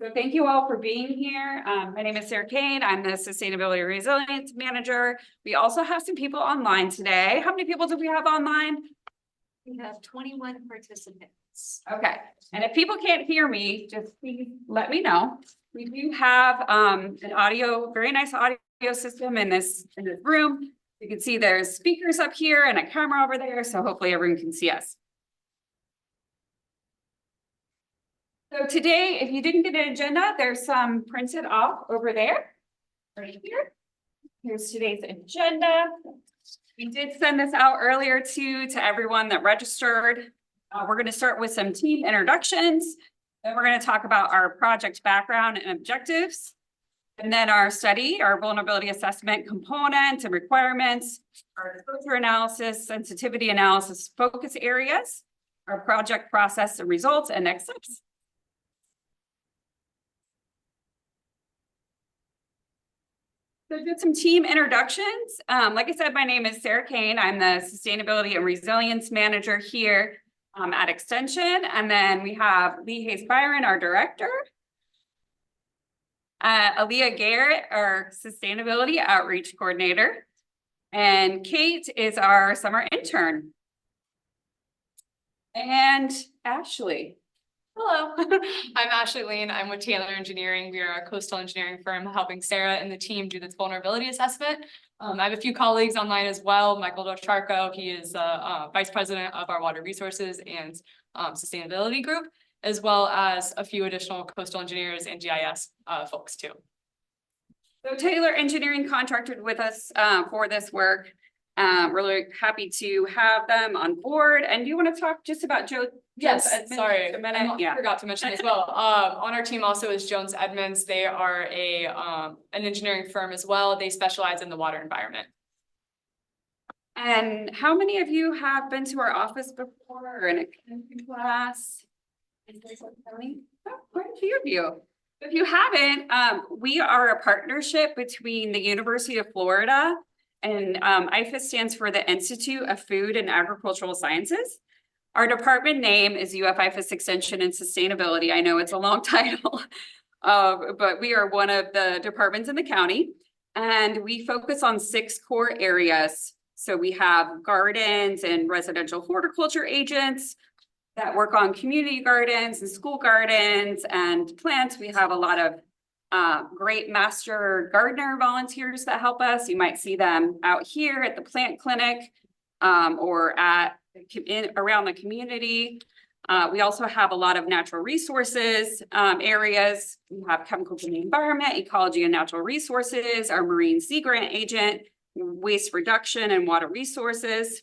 So thank you all for being here. My name is Sarah Kane. I'm the Sustainability Resilience Manager. We also have some people online today. How many people do we have online? We have 21 participants. Okay, and if people can't hear me, just please let me know. We do have an very nice audio system in this room. You can see there's speakers up here and a camera over there, so hopefully everyone can see us. So today, if you didn't get an agenda, there's some printed off over there, right here. Here's today's agenda. We did send this out earlier to everyone that registered. We're going to start with some team introductions. Then we're going to talk about our project background and objectives. And then our study, our vulnerability assessment component and requirements, our exposure analysis, sensitivity analysis, focus areas, our project process and results and next steps. So just some team introductions. Like I said, my name is Sarah Kane. I'm the Sustainability and Resilience Manager here at Extension. And then we have Lee Hayes Byron, our Director. Aaliyah Garrett, our Sustainability Outreach Coordinator. And Kate is our Summer Intern. And Ashley. Hello, I'm Ashley Lean. I'm with Taylor Engineering. We are a coastal engineering firm helping Sarah and the team do this vulnerability assessment. I have a few colleagues online as well. Michael Docharco, he is Vice President of our Water Resources and Sustainability Group, as well as a few additional coastal engineers and GIS folks too. So Taylor Engineering contracted with us for this work. Really happy to have them on board. And do you want to talk just about Joe? Yes, sorry, I forgot to mention as well. On our team also is Jones Edmonds. They are an engineering firm as well. They specialize in the water environment. And how many of you have been to our office before or in a chemistry class? Oh, quite a few of you. If you haven't, we are a partnership between the University of Florida and IFAS stands for the Institute of Food and Agricultural Sciences. Our department name is IFAS Extension and Sustainability. I know it's a long title, but we are one of the departments in the county, and we focus on 6 core areas. So we have gardens and residential horticulture agents that work on community gardens and school gardens and plants. We have a lot of great master gardener volunteers that help us. You might see them out here at the plant clinic or around the community. We also have a lot of natural resources areas. We have chemical and environment, ecology and natural resources, our marine sea grant agent, waste reduction and water resources.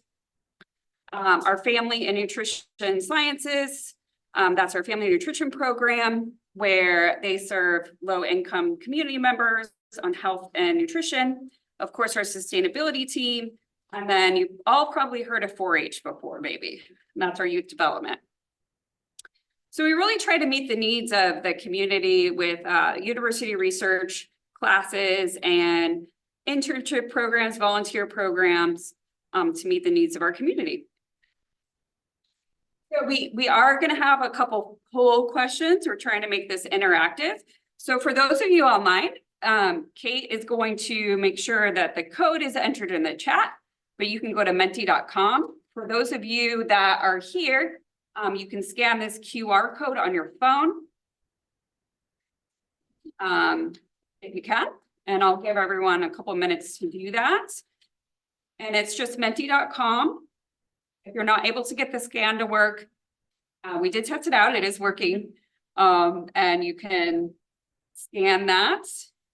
Our family and nutrition sciences, that's our family nutrition program, where they serve low-income community members on health and nutrition. Of course, our sustainability team. And then you've all probably heard of 4-H before, maybe. And that's our youth development. So we really try to meet the needs of the community with university research classes and internship programs, volunteer programs to meet the needs of our community. So we are going to have a couple poll questions. We're trying to make this interactive. So for those of you online, Kate is going to make sure that the code is entered in the chat, but you can go to menti.com. For those of you that are here, you can scan this QR code on your phone if you can, and I'll give everyone a couple minutes to do that. And it's just menti.com. If you're not able to get the scan to work, we did test it out. It is working. And you can scan that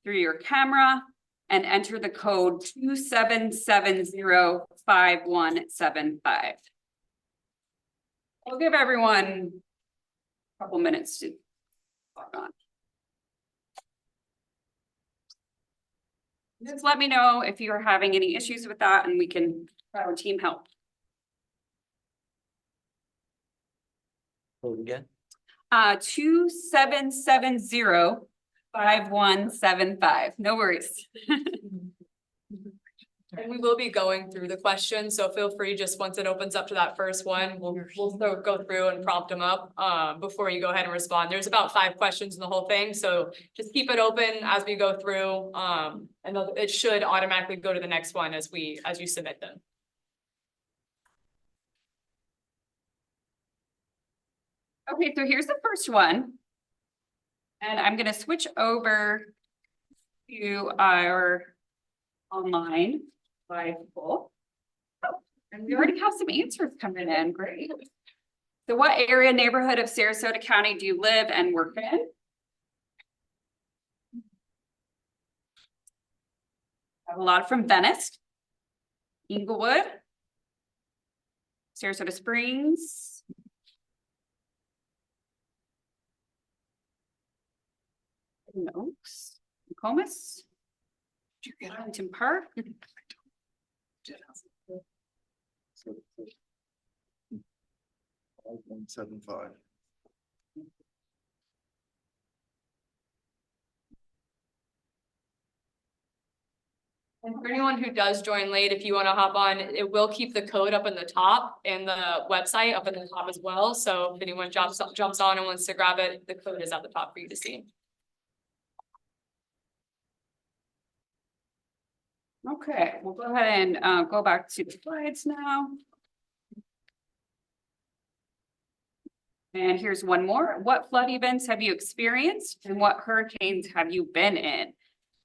through your camera and enter the code 27705175. I'll give everyone a couple minutes to log on. Just let me know if you're having any issues with that and we can have our team help. Again? 27705175. No worries. And we will be going through the questions, so feel free, just once it opens up to that first one, we'll go through and prompt them up before you go ahead and respond. There's about 5 questions in the whole thing, so just keep it open as we go through. And it should automatically go to the next one as you submit them. Okay, so here's the first one. And I'm gonna switch over to our online live poll. Oh, and we already have some answers coming in, great. So what area, neighborhood of Sarasota County do you live and work in? I have a lot from Venice, Inglewood, Sarasota Springs, Oaks, Nokomis, Arlington Park. 175. And for anyone who does join late, if you want to hop on, it will keep the code up in the top and the website up in the top as well. So if anyone jumps on and wants to grab it, the code is at the top for you to see. Okay, we'll go ahead and go back to the slides now. And here's one more. What flood events have you experienced and what hurricanes have you been in?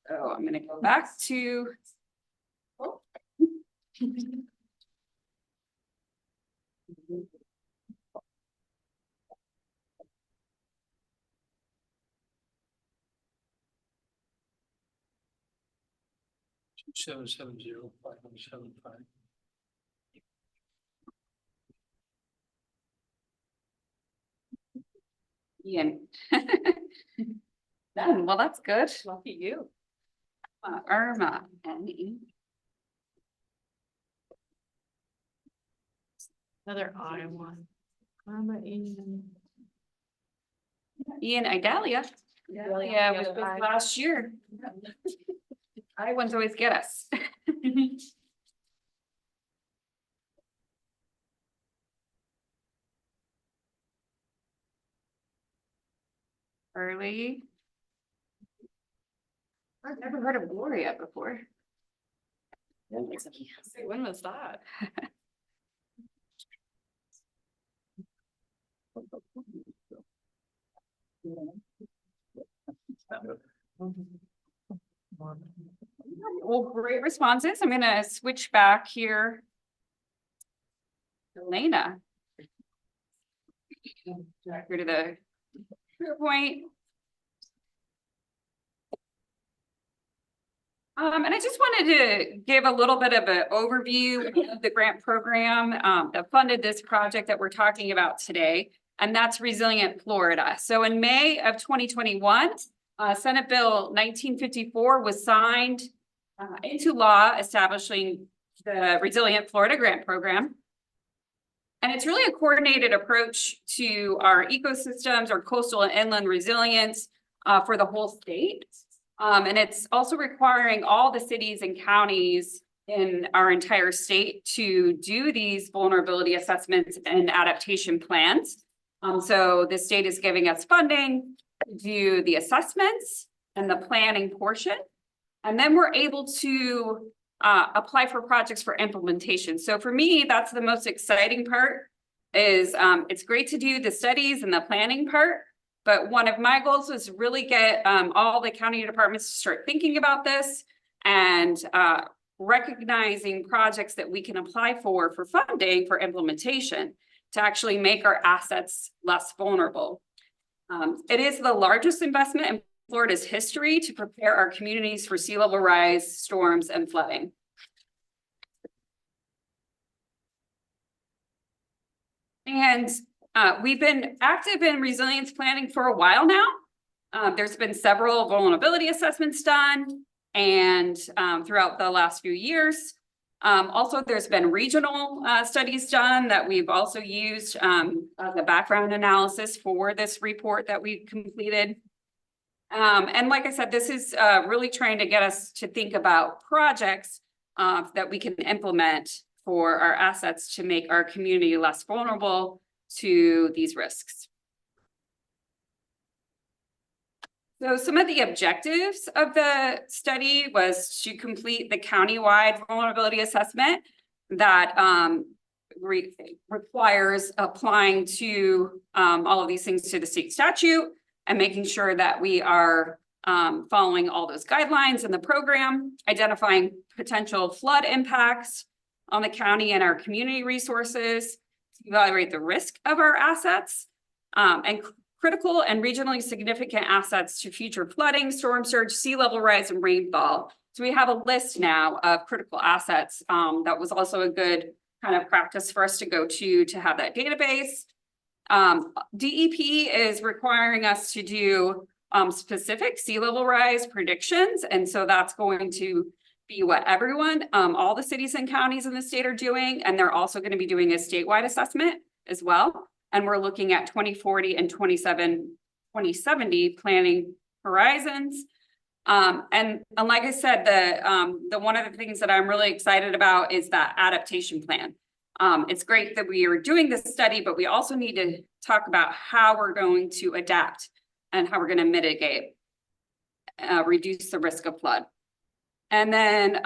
So I'm gonna go back to. Oh. 770-5175. Ian. Done. Well, that's good. Lucky you. Irma and Another I one. Ian Idalia. Yeah, was last year. I ones always get us. Early. I've never heard of Gloria before. When was that? Well, great responses. I'm gonna switch back here. Elena. Back here to the PowerPoint. And I just wanted to give a little bit of an overview of the grant program that funded this project that we're talking about today, and that's Resilient Florida. So in May of 2021, Senate Bill 1954 was signed into law establishing the Resilient Florida Grant Program. And it's really a coordinated approach to our ecosystems, our coastal and inland resilience for the whole state. And it's also requiring all the cities and counties in our entire state to do these vulnerability assessments and adaptation plans. So the state is giving us funding to do the assessments and the planning portion. And then we're able to apply for projects for implementation. So for me, that's the most exciting part is it's great to do the studies and the planning part. But one of my goals was really get all the county departments to start thinking about this and recognizing projects that we can apply for funding for implementation to actually make our assets less vulnerable. It is the largest investment in Florida's history to prepare our communities for sea level rise, storms, and flooding. And we've been active in resilience planning for a while now. There's been several vulnerability assessments done and throughout the last few years. Also, there's been regional studies done that we've also used as a background analysis for this report that we completed. And like I said, this is really trying to get us to think about projects that we can implement for our assets to make our community less vulnerable to these risks. So some of the objectives of the study was to complete the countywide vulnerability assessment that requires applying to all of these things to the state statute and making sure that we are following all those guidelines in the program, identifying potential flood impacts on the county and our community resources, to evaluate the risk of our assets, and critical and regionally significant assets to future flooding, storm surge, sea level rise, and rainfall. So we have a list now of critical assets. That was also a good kind of practice for us to go to have that database. DEP is requiring us to do specific sea level rise predictions. And so that's going to be what everyone, all the cities and counties in the state are doing. And they're also going to be doing a statewide assessment as well. And we're looking at 2040 and 2070 planning horizons. And like I said, the one of the things that I'm really excited about is that adaptation plan. It's great that we are doing this study, but we also need to talk about how we're going to adapt and how we're going to mitigate, reduce the risk of flood. And then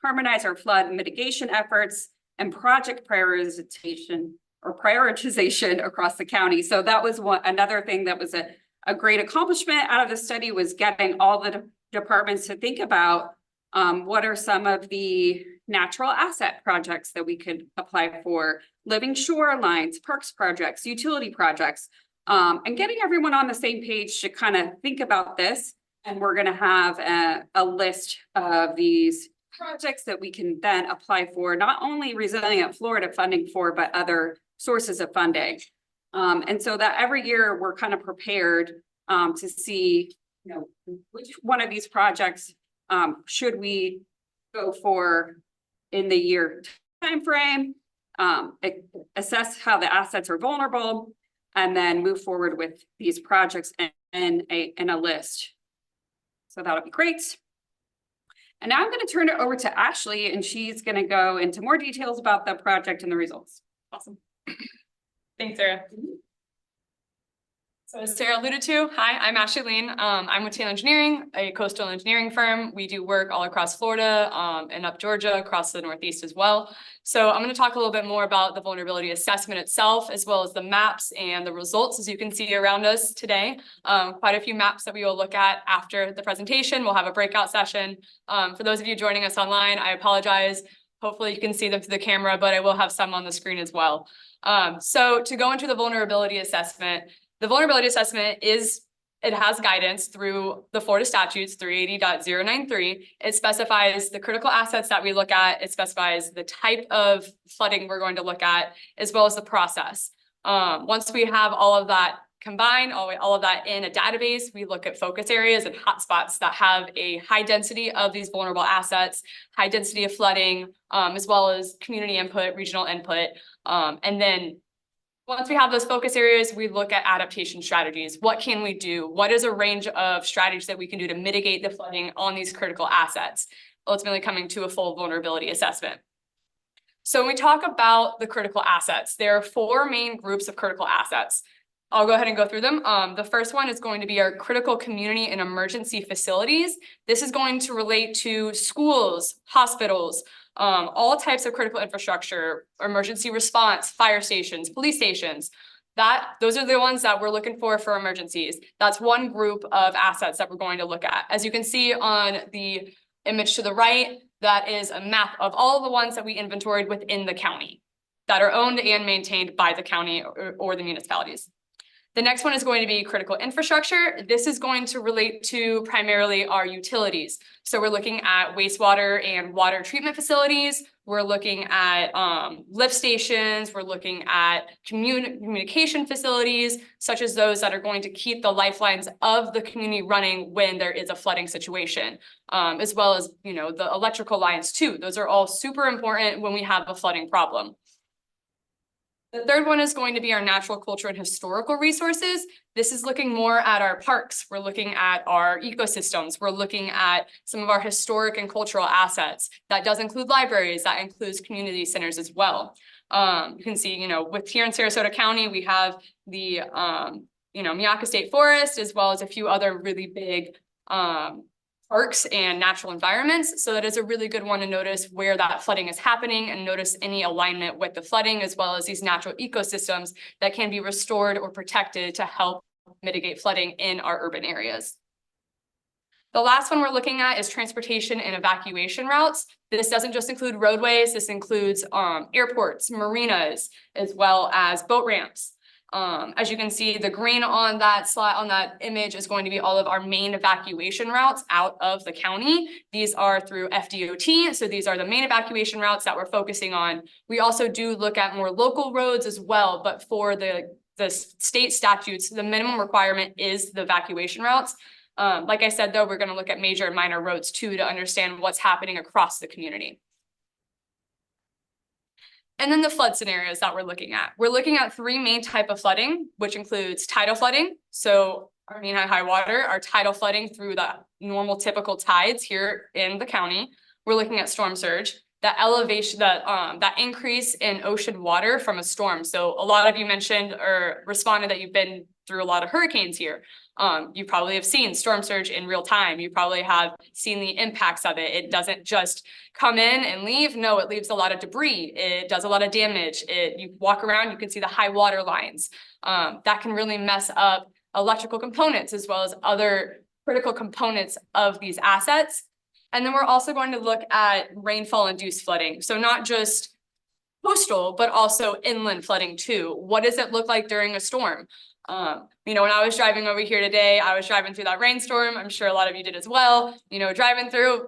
harmonize our flood mitigation efforts and project prioritization across the county. So that was another thing that was a great accomplishment out of the study, was getting all the departments to think about what are some of the natural asset projects that we could apply for, living shorelines, parks projects, utility projects, and getting everyone on the same page to kind of think about this. And we're going to have a list of these projects that we can then apply for, not only Resilient Florida funding for, but other sources of funding. And so that every year we're kind of prepared to see, which one of these projects should we go for in the year timeframe, assess how the assets are vulnerable, and then move forward with these projects in a list. So that'll be great. And now I'm going to turn it over to Ashley, and she's going to go into more details about the project and the results. Awesome. Thanks, Sarah. So as Sarah alluded to, hi, I'm Ashley Lean. I'm with Taylor Engineering, a coastal engineering firm. We do work all across Florida and up Georgia, across the Northeast as well. So I'm going to talk a little bit more about the vulnerability assessment itself, as well as the maps and the results, as you can see around us today. Quite a few maps that we will look at after the presentation. We'll have a breakout session. For those of you joining us online, I apologize. Hopefully you can see them through the camera, but I will have some on the screen as well. So to go into the vulnerability assessment, the vulnerability assessment it has guidance through the Florida statutes 380.093. It specifies the critical assets that we look at. It specifies the type of flooding we're going to look at, as well as the process. Once we have all of that combined, all of that in a database, we look at focus areas and hotspots that have a high density of these vulnerable assets, high density of flooding, as well as community input, regional input. And then once we have those focus areas, we look at adaptation strategies. What can we do? What is a range of strategies that we can do to mitigate the flooding on these critical assets, ultimately coming to a full vulnerability assessment? So when we talk about the critical assets, there are four main groups of critical assets. I'll go ahead and go through them. The first one is going to be our critical community and emergency facilities. This is going to relate to schools, hospitals, all types of critical infrastructure, emergency response, fire stations, police stations. Those are the ones that we're looking for emergencies. That's one group of assets that we're going to look at. As you can see on the image to the right, that is a map of all the ones that we inventoried within the county that are owned and maintained by the county or the municipalities. The next one is going to be critical infrastructure. This is going to relate to primarily our utilities. So we're looking at wastewater and water treatment facilities. We're looking at lift stations. We're looking at communication facilities, such as those that are going to keep the lifelines of the community running when there is a flooding situation, as well as, the electrical lines too. Those are all super important when we have a flooding problem. The third one is going to be our natural, cultural, and historical resources. This is looking more at our parks. We're looking at our ecosystems. We're looking at some of our historic and cultural assets. That does include libraries. That includes community centers as well. You can see, with here in Sarasota County, we have the, Miyaka State Forest, as well as a few other really big, parks and natural environments. So that is a really good one to notice where that flooding is happening and notice any alignment with the flooding, as well as these natural ecosystems that can be restored or protected to help mitigate flooding in our urban areas. The last one we're looking at is transportation and evacuation routes. This doesn't just include roadways. This includes airports, marinas, as well as boat ramps. As you can see, the green on that slide, on that image, is going to be all of our main evacuation routes out of the county. These are through FDOT, so these are the main evacuation routes that we're focusing on. We also do look at more local roads as well, but for the state statutes, the minimum requirement is the evacuation routes. Like I said, though, we're going to look at major and minor roads too to understand what's happening across the community. And then the flood scenarios that we're looking at. We're looking at three main types of flooding, which includes tidal flooding. So our mean high water, our tidal flooding through the normal typical tides here in the county. We're looking at storm surge, that elevation, that increase in ocean water from a storm. So a lot of you mentioned or responded that you've been through a lot of hurricanes here. You probably have seen storm surge in real time. You probably have seen the impacts of it. It doesn't just come in and leave. No, it leaves a lot of debris. It does a lot of damage. You walk around, you can see the high water lines. That can really mess up electrical components as well as other critical components of these assets. And then we're also going to look at rainfall-induced flooding. So not just coastal, but also inland flooding too. What does it look like during a storm? When I was driving over here today, I was driving through that rainstorm. I'm sure a lot of you did as well. Driving through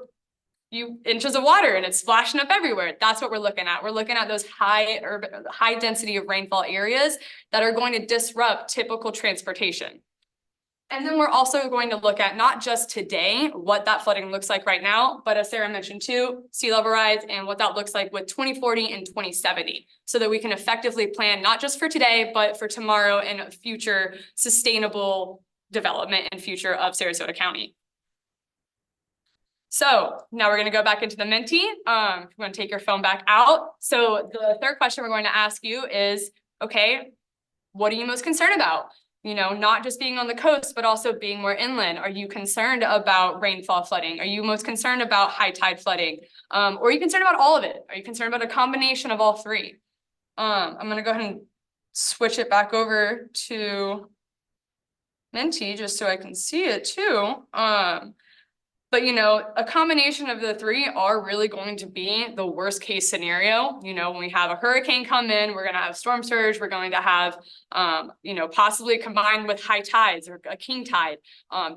few inches of water and it's splashing up everywhere. That's what we're looking at. We're looking at those high density of rainfall areas that are going to disrupt typical transportation. And then we're also going to look at not just today, what that flooding looks like right now, but as Sarah mentioned too, sea level rise and what that looks like with 2040 and 2070, so that we can effectively plan not just for today, but for tomorrow and future sustainable development and future of Sarasota County. So now we're going to go back into the Menti. We're going to take your phone back out. So the third question we're going to ask you is, okay, what are you most concerned about? Not just being on the coast, but also being more inland. Are you concerned about rainfall flooding? Are you most concerned about high tide flooding? Or are you concerned about all of it? Are you concerned about a combination of all three? I'm going to go ahead and switch it back over to Menti just so I can see it too. But a combination of the three are really going to be the worst case scenario. When we have a hurricane come in, we're going to have storm surge. We're going to have, possibly combined with high tides or a king tide.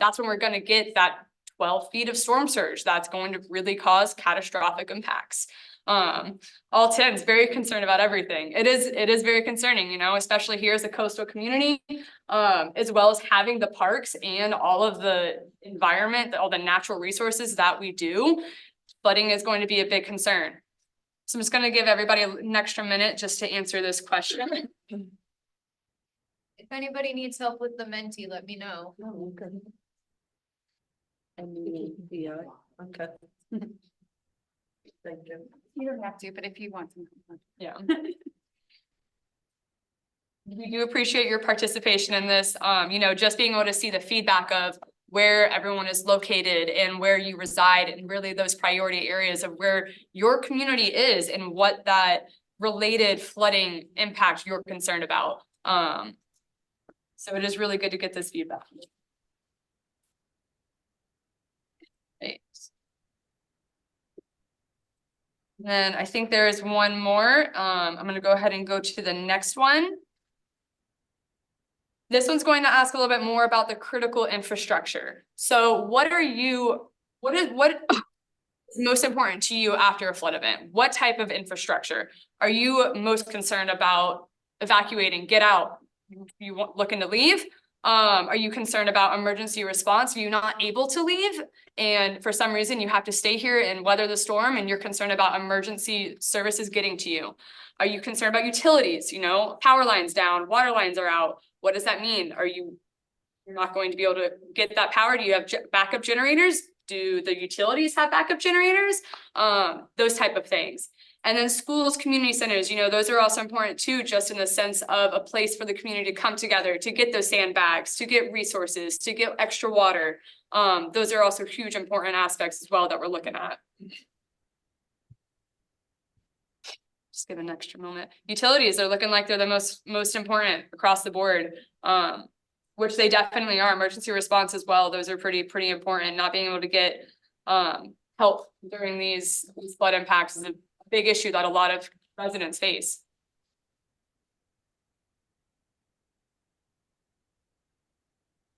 That's when we're going to get that 12 feet of storm surge. That's going to really cause catastrophic impacts. All 10 is very concerned about everything. It is very concerning, especially here as a coastal community, as well as having the parks and all of the environment, all the natural resources that we do. Flooding is going to be a big concern. So I'm just going to give everybody an extra minute just to answer this question. If anybody needs help with the Menti, let me know. Okay. Thank you. You don't have to, but if you want to. Yeah. We do appreciate your participation in this, just being able to see the feedback of where everyone is located and where you reside and really those priority areas of where your community is and what that related flooding impact you're concerned about. So it is really good to get this feedback. Thanks. Then I think there is one more. I'm going to go ahead and go to the next one. This one's going to ask a little bit more about the critical infrastructure. So what is most important to you after a flood event? What type of infrastructure are you most concerned about evacuating, get out? You looking to leave? Are you concerned about emergency response? Are you not able to leave? And for some reason you have to stay here and weather the storm and you're concerned about emergency services getting to you? Are you concerned about utilities? You know, power lines down, water lines are out. What does that mean? You're not going to be able to get that power? Do you have backup generators? Do the utilities have backup generators? Those type of things. And then schools, community centers, you know, those are also important too, just in the sense of a place for the community to come together, to get those sandbags, to get resources, to get extra water. Those are also huge important aspects as well that we're looking at. Just give an extra moment. Utilities are looking like they're the most important across the board, which they definitely are. Emergency response as well. Those are pretty important. Not being able to get help during these flood impacts is a big issue that a lot of residents face.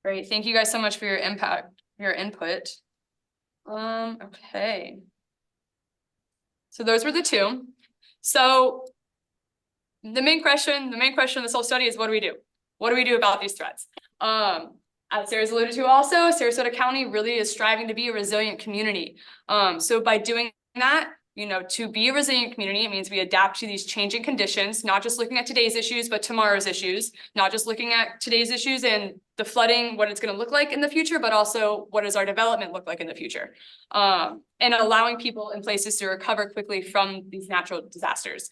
Great, thank you guys so much for your input. Okay. So those were the two. So the main question of this whole study is, what do we do? What do we do about these threats? As Sarah's alluded to also, Sarasota County really is striving to be a resilient community. So by doing that, you know, to be a resilient community, it means we adapt to these changing conditions, not just looking at today's issues, but tomorrow's issues, not just looking at today's issues and the flooding, what it's going to look like in the future, but also what does our development look like in the future? And allowing people in places to recover quickly from these natural disasters.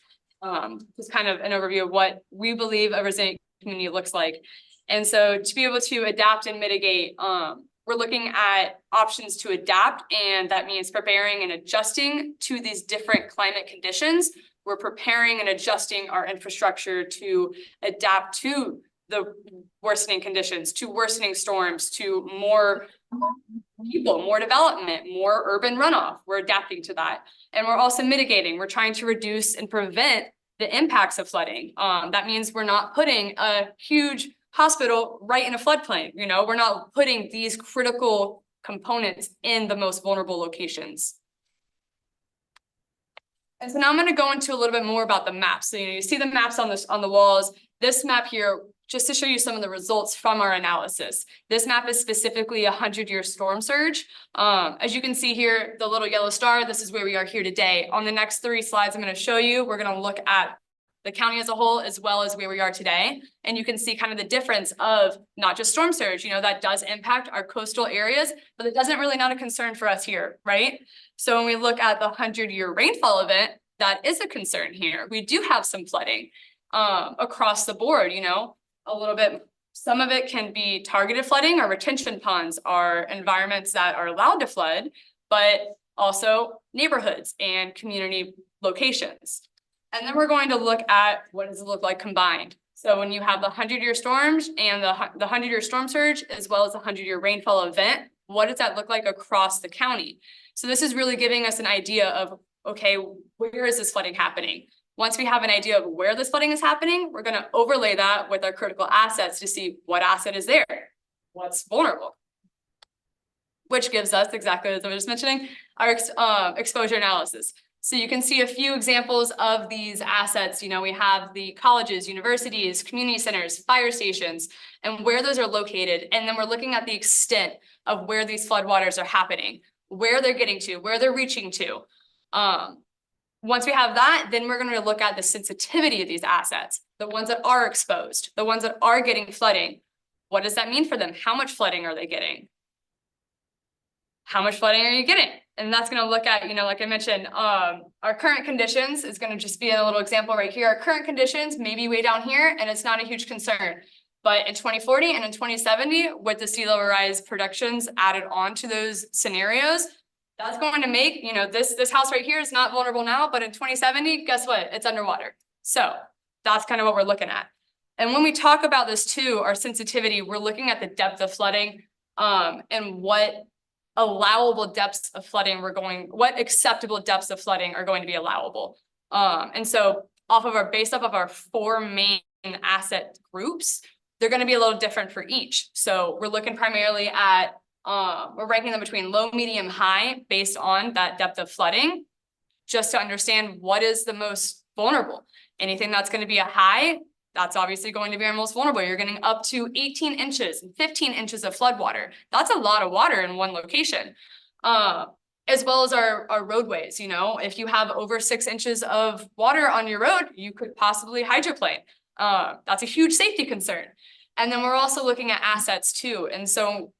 Just kind of an overview of what we believe a resilient community looks like. And so to be able to adapt and mitigate, we're looking at options to adapt, and that means preparing and adjusting to these different climate conditions. We're preparing and adjusting our infrastructure to adapt to the worsening conditions, to worsening storms, to more people, more development, more urban runoff. We're adapting to that. And we're also mitigating. We're trying to reduce and prevent the impacts of flooding. That means we're not putting a huge hospital right in a floodplain. You know, we're not putting these critical components in the most vulnerable locations. And so now I'm going to go into a little bit more about the maps. So, you know, you see the maps on the walls. This map here, just to show you some of the results from our analysis. This map is specifically a 100-year storm surge. As you can see here, the little yellow star, this is where we are here today. On the next 3 slides I'm going to show you, we're going to look at the county as a whole, as well as where we are today. And you can see kind of the difference of not just storm surge, you know, that does impact our coastal areas, but it doesn't really not a concern for us here, right? So when we look at the 100-year rainfall event, that is a concern here. We do have some flooding across the board, you know, a little bit. Some of it can be targeted flooding, or retention ponds are environments that are allowed to flood, but also neighborhoods and community locations. And then we're going to look at what does it look like combined. So when you have the 100-year storms and the 100-year storm surge, as well as the 100-year rainfall event, what does that look like across the county? So this is really giving us an idea of, okay, where is this flooding happening? Once we have an idea of where this flooding is happening, we're going to overlay that with our critical assets to see what asset is there, what's vulnerable, which gives us, exactly as I was just mentioning, our exposure analysis. So you can see a few examples of these assets. You know, we have the colleges, universities, community centers, fire stations, and where those are located. And then we're looking at the extent of where these floodwaters are happening, where they're getting to, where they're reaching to. Once we have that, then we're going to look at the sensitivity of these assets, the ones that are exposed, the ones that are getting flooding. What does that mean for them? How much flooding are they getting? How much flooding are you getting? And that's going to look at, you know, like I mentioned, our current conditions is going to just be a little example right here. Our current conditions may be way down here, and it's not a huge concern. But in 2040 and in 2070, with the sea level rise predictions added on to those scenarios, that's going to make, you know, this house right here is not vulnerable now, but in 2070, guess what? It's underwater. So that's kind of what we're looking at. And when we talk about this too, our sensitivity, we're looking at the depth of flooding, and what allowable depths of flooding what acceptable depths of flooding are going to be allowable. And so based off of our 4 main asset groups, they're going to be a little different for each. So we're looking primarily at, we're ranking them between low, medium, high based on that depth of flooding, just to understand what is the most vulnerable. Anything that's going to be a high That's obviously going to be our most vulnerable. You're getting up to 18 inches and 15 inches of flood water. That's a lot of water in one location. As well as our roadways, you know, if you have over 6 inches of water on your road, you could possibly hydroplane. That's a huge safety concern. And then we're also looking at assets too. And so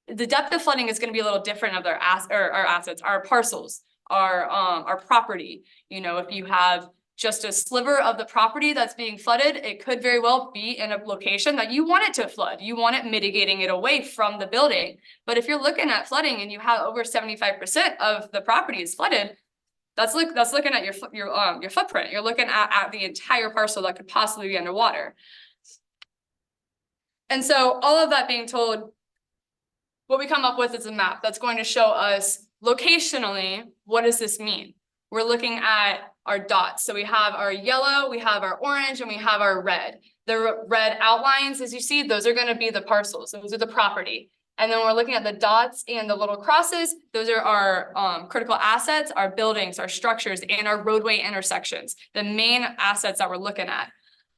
the depth of flooding is going to be a little different of our assets, our parcels, our property. You know, if you have just a sliver of the property that's being flooded, it could very well be in a location that you want it to flood. You want it mitigating it away from the building. But if you're looking at flooding and you have over 75% of the property is flooded, that's looking at your footprint. You're looking at the entire parcel that could possibly be underwater. And so all of that being told, what we come up with is a map that's going to show us locationally, what does this mean? We're looking at our dots. So we have our yellow, we have our orange, and we have our red. The red outlines, as you see, those are going to be the parcels. Those are the property. And then we're looking at the dots and the little crosses. Those are our critical assets, our buildings, our structures, and our roadway intersections, the main assets that we're looking at.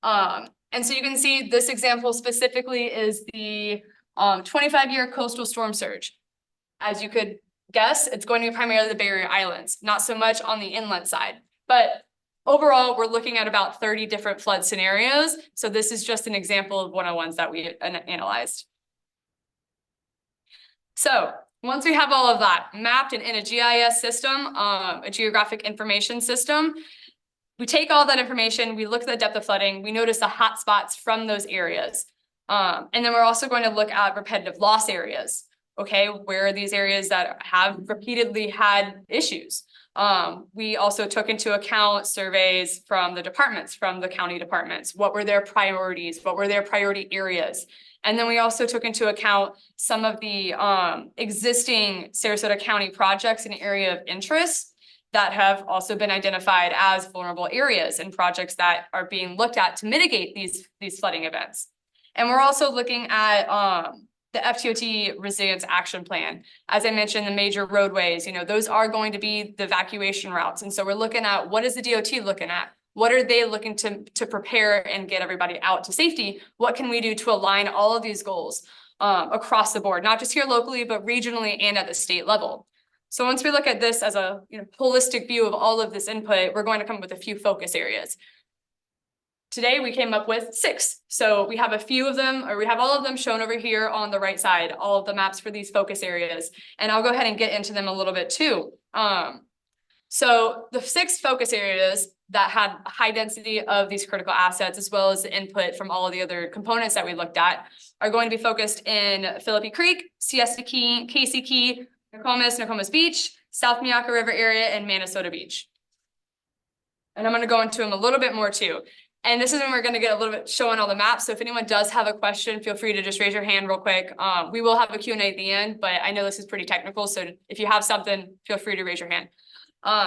And so you can see this example specifically is the 25-year coastal storm surge. As you could guess, it's going to be primarily the Barrier Islands, not so much on the inland side. But overall, we're looking at about 30 different flood scenarios. So this is just an example of one of the ones that we analyzed. So once we have all of that mapped and in a GIS system, a geographic information system, we take all that information, we look at the depth of flooding, we notice the hot spots from those areas. And then we're also going to look at repetitive loss areas. Okay, where are these areas that have repeatedly had issues? We also took into account surveys from the departments, from the county departments. What were their priorities? What were their priority areas? And then we also took into account some of the existing Sarasota County projects in area of interest that have also been identified as vulnerable areas and projects that are being looked at to mitigate these flooding events. And we're also looking at the FTOT Resilience Action Plan. As I mentioned, the major roadways, you know, those are going to be the evacuation routes. And so we're looking at, what is the DOT looking at? What are they looking to prepare and get everybody out to safety? What can we do to align all of these goals across the board, not just here locally, but regionally and at the state level? So once we look at this as a holistic view of all of this input, we're going to come up with a few focus areas. Today, we came up with 6. So we have a few of them, or we have all of them shown over here on the right side, all of the maps for these focus areas. And I'll go ahead and get into them a little bit too. So the 6 focus areas that had a high density of these critical assets, as well as the input from all of the other components that we looked at, are going to be focused in Philippi Creek, Siesta Key, Casey Key, Nokomis Beach, South Miyaka River area, and Minnesota Beach. And I'm going to go into them a little bit more too. And this is when we're going to get a little bit showing all the maps. So if anyone does have a question, feel free to just raise your hand real quick. We will have a Q&A at the end, but I know this is pretty technical. So if you have something, feel free to raise your hand.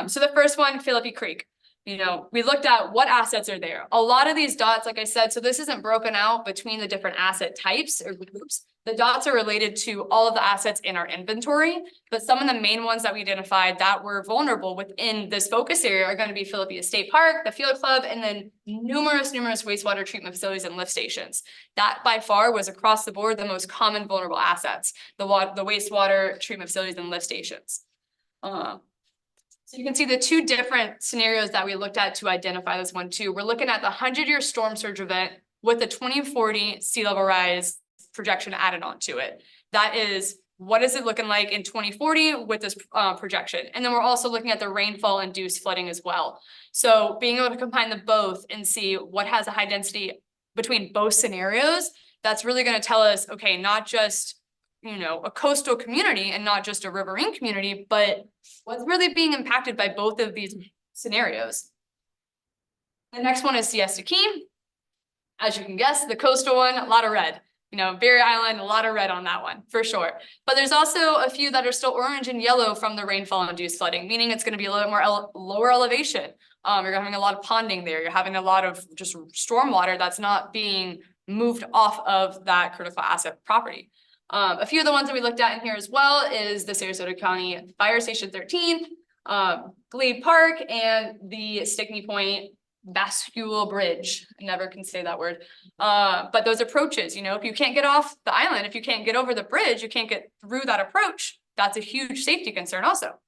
So the first one, Philippi Creek. You know, we looked at what assets are there. A lot of these dots, like I said, so this isn't broken out between the different asset types or groups. The dots are related to all of the assets in our inventory, but some of the main ones that we identified that were vulnerable within this focus area are going to be Philippi State Park, the Field Club, and then numerous wastewater treatment facilities and lift stations. That by far was across the board the most common vulnerable assets, the wastewater treatment facilities and lift stations. So you can see the 2 different scenarios that we looked at to identify this one too. We're looking at the 100-year storm surge event with the 2040 sea level rise projection added onto it. That is, what is it looking like in 2040 with this projection? And then we're also looking at the rainfall induced flooding as well. So being able to combine the both and see what has a high density between both scenarios, that's really going to tell us, okay, not just a coastal community and not just a riverine community, but what's really being impacted by both of these scenarios. The next one is Siesta Key. As you can guess, the coastal one, a lot of red. Barrier Island, a lot of red on that one, for sure. But there's also a few that are still orange and yellow from the rainfall-induced flooding, meaning it's going to be a little bit more lower elevation. You're having a lot of ponding there. You're having a lot of just stormwater that's not being moved off of that critical asset property. A few of the ones that we looked at in here as well is the Sarasota County Fire Station 13, Glebe Park, and the Stickney Point vascular bridge. I never can say that word. But those approaches, you know, if you can't get off the island, if you can't get over the bridge, you can't get through that approach. That's a huge safety concern also.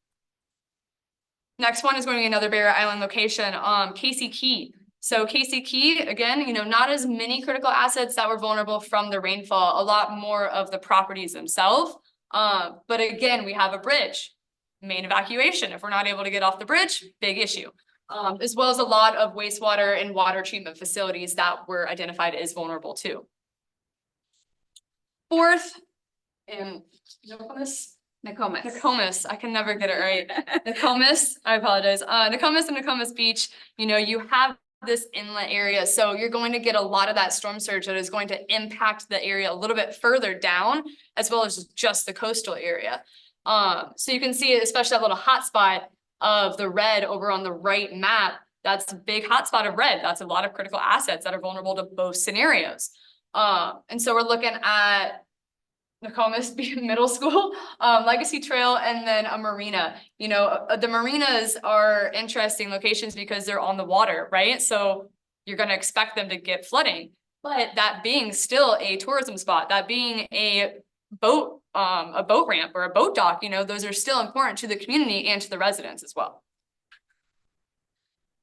Next one is going to be another barrier island location, Casey Key. So Casey Key, again, you know, not as many critical assets that were vulnerable from the rainfall, a lot more of the properties themselves. But again, we have a bridge, main evacuation. If we're not able to get off the bridge, big issue. As well as a lot of wastewater and water treatment facilities that were identified as vulnerable too. Fourth, and Nokomis, I can never get it right. Nokomis, I apologize. Nokomis and Nokomis Beach, you know, you have this inlet area, so you're going to get a lot of that storm surge that is going to impact the area a little bit further down, as well as just the coastal area. So you can see, especially that little hotspot of the red over on the right map, that's a big hotspot of red. That's a lot of critical assets that are vulnerable to both scenarios. And so we're looking at Nokomis Middle School, Legacy Trail, and then a marina. You know, the marinas are interesting locations because they're on the water, right? So you're going to expect them to get flooding, but that being still a tourism spot, that being a boat ramp or a boat dock, you know, those are still important to the community and to the residents as well.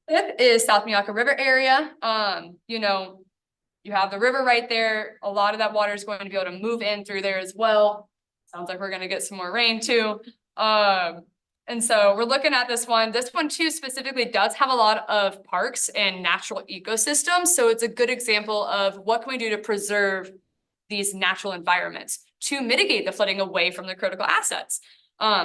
Fifth is South Miyaka River area. You know, you have the river right there. A lot of that water is going to be able to move in through there as well. Sounds like we're going to get some more rain too. And so we're looking at this one. This one too specifically does have a lot of parks and natural ecosystems. So it's a good example of what can we do to preserve these natural environments to mitigate the flooding away from the critical assets.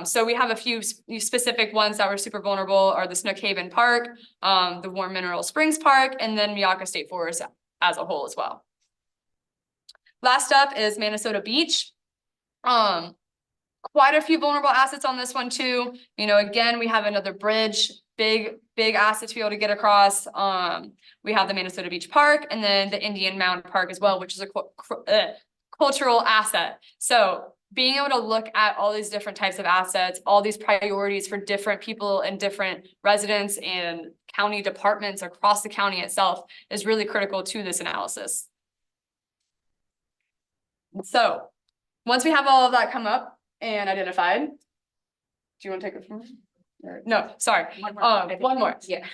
So we have a few specific ones that were super vulnerable are the Snook Haven Park, the Warm Mineral Springs Park, and then Miyaka State Forest as a whole as well. Last up is Minnesota Beach. Quite a few vulnerable assets on this one too. You know, again, we have another bridge, big asset to be able to get across. We have the Minnesota Beach Park and then the Indian Mound Park as well, which is a cultural asset. So being able to look at all these different types of assets, all these priorities for different people and different residents and county departments across the county itself is really critical to this analysis. So once we have all of that come up and identified, do you want to take it from here? No, sorry. One more. Yeah.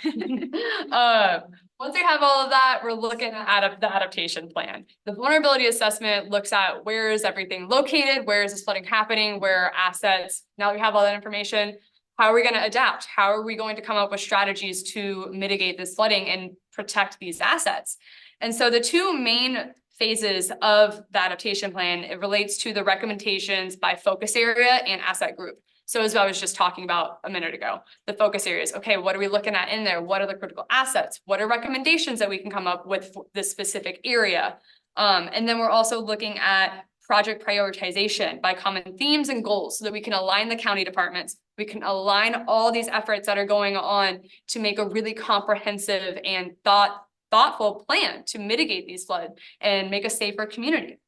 Once we have all of that, we're looking at the adaptation plan. The vulnerability assessment looks at where is everything located, where is this flooding happening, where are assets. Now that we have all that information, how are we going to adapt? How are we going to come up with strategies to mitigate this flooding and protect these assets? And so the two main phases of the adaptation plan, it relates to the recommendations by focus area and asset group. So as I was just talking about a minute ago, the focus areas, okay, what are we looking at in there? What are the critical assets? What are recommendations that we can come up with for this specific area? And then we're also looking at project prioritization by common themes and goals so that we can align the county departments. We can align all these efforts that are going on to make a really comprehensive and thoughtful plan to mitigate these floods and make a safer community.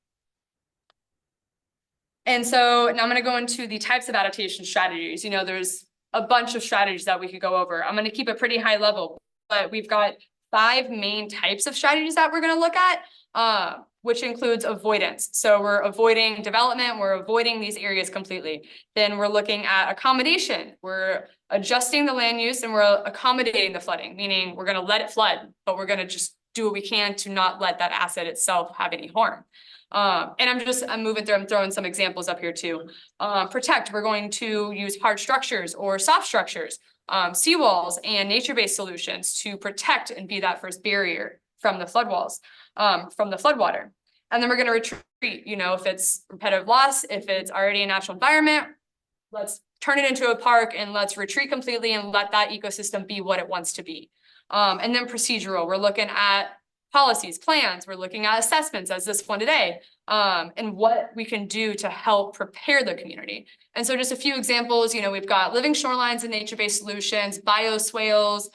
And so now I'm going to go into the types of adaptation strategies. You know, there's a bunch of strategies that we could go over. I'm going to keep it pretty high level, but we've got 5 main types of strategies that we're going to look at, which includes avoidance. So we're avoiding development. We're avoiding these areas completely. Then we're looking at accommodation. We're adjusting the land use and we're accommodating the flooding, meaning we're going to let it flood, but we're going to just do what we can to not let that asset itself have any harm. And I'm moving through, I'm throwing some examples up here too. Protect, we're going to use hard structures or soft structures, seawalls and nature-based solutions to protect and be that first barrier from the flood walls, from the floodwater. And then we're going to retreat, you know, if it's repetitive loss, if it's already a natural environment, let's turn it into a park and let's retreat completely and let that ecosystem be what it wants to be. And then procedural, we're looking at policies, plans, we're looking at assessments as this one today, and what we can do to help prepare the community. And so just a few examples, you know, we've got living shorelines and nature-based solutions, bioswales,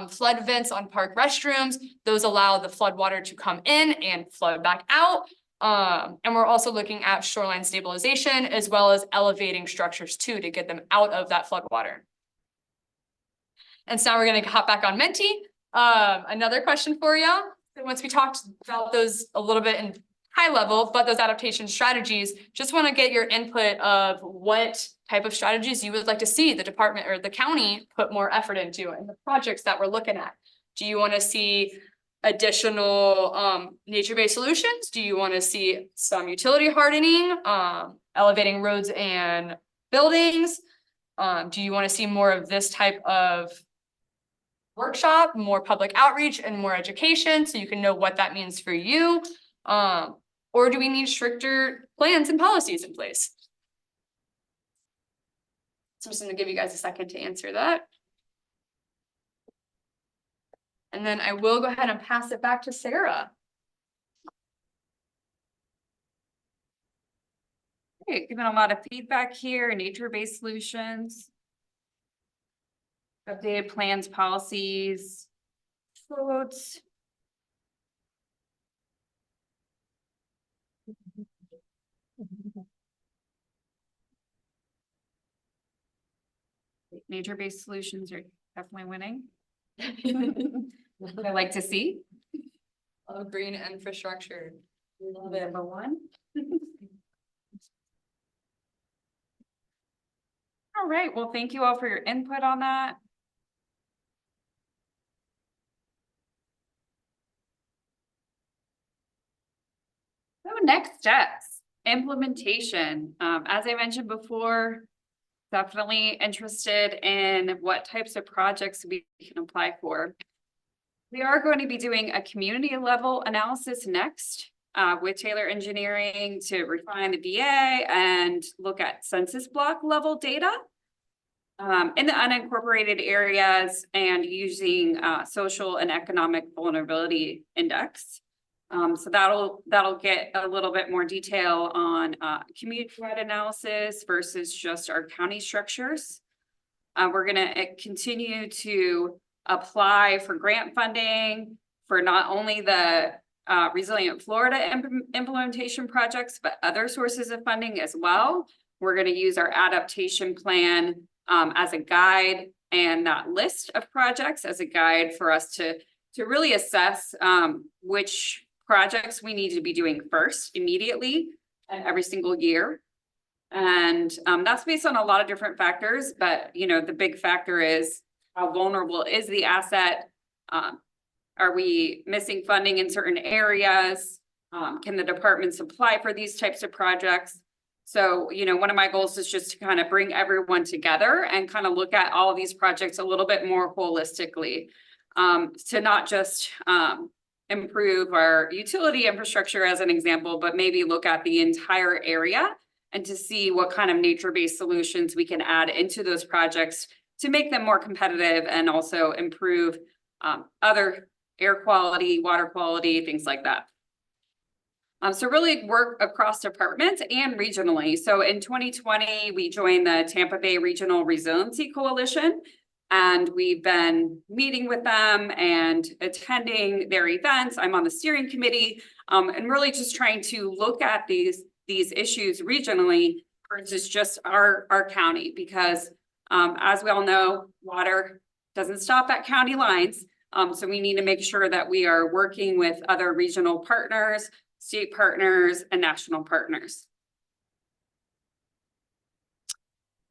flood vents on park restrooms. Those allow the flood water to come in and flood back out. And we're also looking at shoreline stabilization as well as elevating structures too to get them out of that flood water. And so now we're going to hop back on Menti. Another question for you. So once we talked about those a little bit in high level, but those adaptation strategies, just want to get your input of what type of strategies you would like to see the department or the county put more effort into and the projects that we're looking at. Do you want to see additional nature-based solutions? Do you want to see some utility hardening, elevating roads and buildings? Do you want to see more of this type of workshop, more public outreach and more education so you can know what that means for you? Or do we need stricter plans and policies in place? So I'm just gonna give you guys a second to answer that. And then I will go ahead and pass it back to Sarah. Okay, given a lot of feedback here, nature-based solutions. Updated plans, policies, codes. Nature-based solutions are definitely winning. What I like to see. Green infrastructure. Number one. All right, well, thank you all for your input on that. So next steps, implementation. As I mentioned before, definitely interested in what types of projects we can apply for. We are going to be doing a community level analysis next with Taylor Engineering to refine the VA and look at census block level data in the unincorporated areas and using social and economic vulnerability index. So that'll get a little bit more detail on community-wide analysis versus just our county structures. We're gonna continue to apply for grant funding for not only the Resilient Florida implementation projects, but other sources of funding as well. We're gonna use our adaptation plan as a guide and that list of projects as a guide for us to really assess which projects we need to be doing first immediately and every single year. And that's based on a lot of different factors, but you know, the big factor is how vulnerable is the asset? Are we missing funding in certain areas? Can the departments apply for these types of projects? So, you know, one of my goals is just to kind of bring everyone together and kind of look at all of these projects a little bit more holistically, to not just improve our utility infrastructure as an example, but maybe look at the entire area and to see what kind of nature-based solutions we can add into those projects to make them more competitive and also improve other air quality, water quality, things like that. So really work across departments and regionally. So in 2020, we joined the Tampa Bay Regional Resiliency Coalition, and we've been meeting with them and attending their events. I'm on the steering committee, and really just trying to look at these issues regionally versus just our county, because as we all know, water doesn't stop at county lines. So we need to make sure that we are working with other regional partners, state partners, and national partners.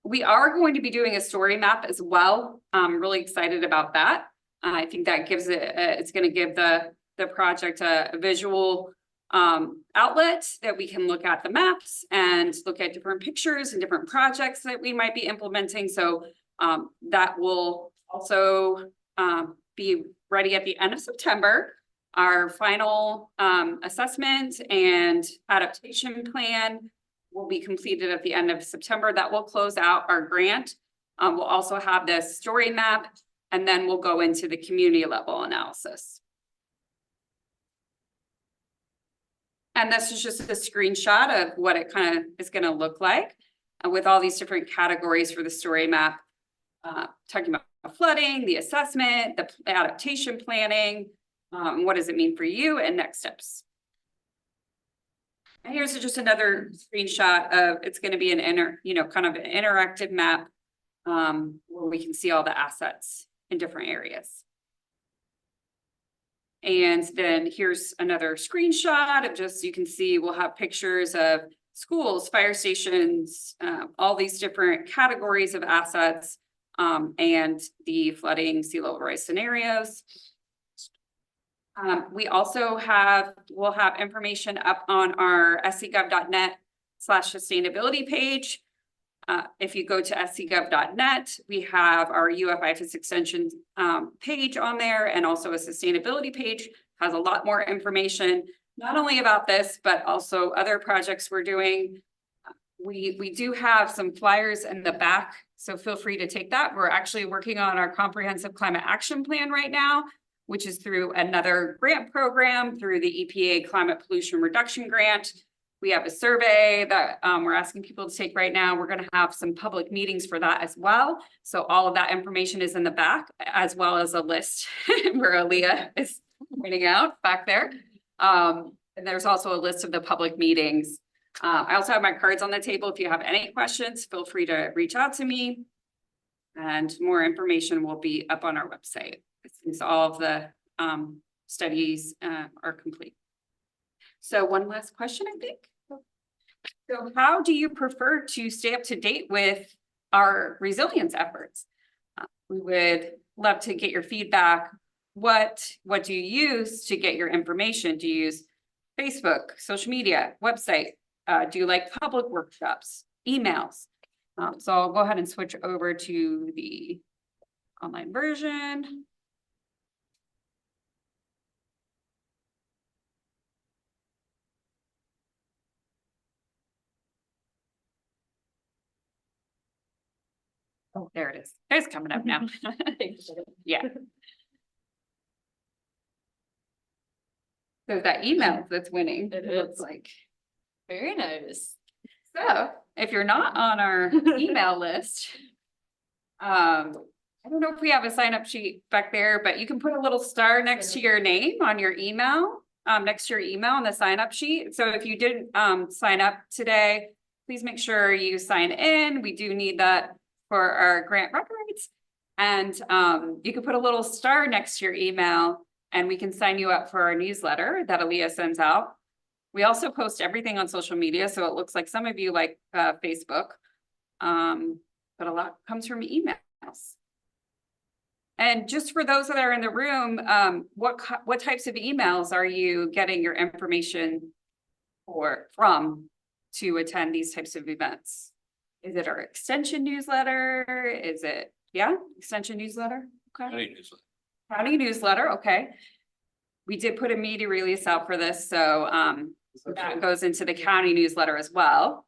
We are going to be doing a story map as well. I'm really excited about that. I think that gives it's going to give the project a visual outlet that we can look at the maps and look at different pictures and different projects that we might be implementing. So that will also be ready at the end of September. Our final assessment and adaptation plan will be completed at the end of September. That will close out our grant. We'll also have this story map, and then we'll go into the community level analysis. And this is just a screenshot of what it kind of is going to look like with all these different categories for the story map, talking about flooding, the assessment, the adaptation planning, what does it mean for you, and next steps. And here's just another screenshot of, it's going to be an kind of an interactive map where we can see all the assets in different areas. And then here's another screenshot of just, you can see we'll have pictures of schools, fire stations, all these different categories of assets, and the flooding sea level rise scenarios. We also we'll have information up on our scgov.net/sustainability page. If you go to scgov.net, we have our IFAS Extension page on there, and also a sustainability page, has a lot more information, not only about this, but also other projects we're doing. We do have some flyers in the back, so feel free to take that. We're actually working on our comprehensive climate action plan right now, which is through another grant program through the EPA Climate Pollution Reduction Grant. We have a survey that we're asking people to take right now. We're going to have some public meetings for that as well. So all of that information is in the back, as well as a list where Aaliyah is pointing out back there. And there's also a list of the public meetings. I also have my cards on the table. If you have any questions, feel free to reach out to me. And more information will be up on our website since all of the studies are complete. So one last question, I think. So how do you prefer to stay up to date with our resilience efforts? We would love to get your feedback. What do you use to get your information? Do you use Facebook, social media, website? Do you like public workshops, emails? So I'll go ahead and switch over to the online version. Oh, there it is. It's coming up now. Yeah. So that email that's winning. It looks is. like. Very nice. So if you're not on our email list, I don't know if we have a sign up sheet back there, but you can put a little star next to your name on your email, next to your email on the sign up sheet. So if you didn't sign up today, please make sure you sign in. We do need that for our grant records. And you can put a little star next to your email and we can sign you up for our newsletter that Aaliyah sends out. We also post everything on social media. So it looks like some of you like Facebook, but a lot comes from emails. And just for those that are in the room, what types of emails are you getting your information from to attend these types of events? Is it our extension newsletter? Is it, extension newsletter? Okay. County newsletter, okay. We did put a media release out for this, so that goes into the county newsletter as well.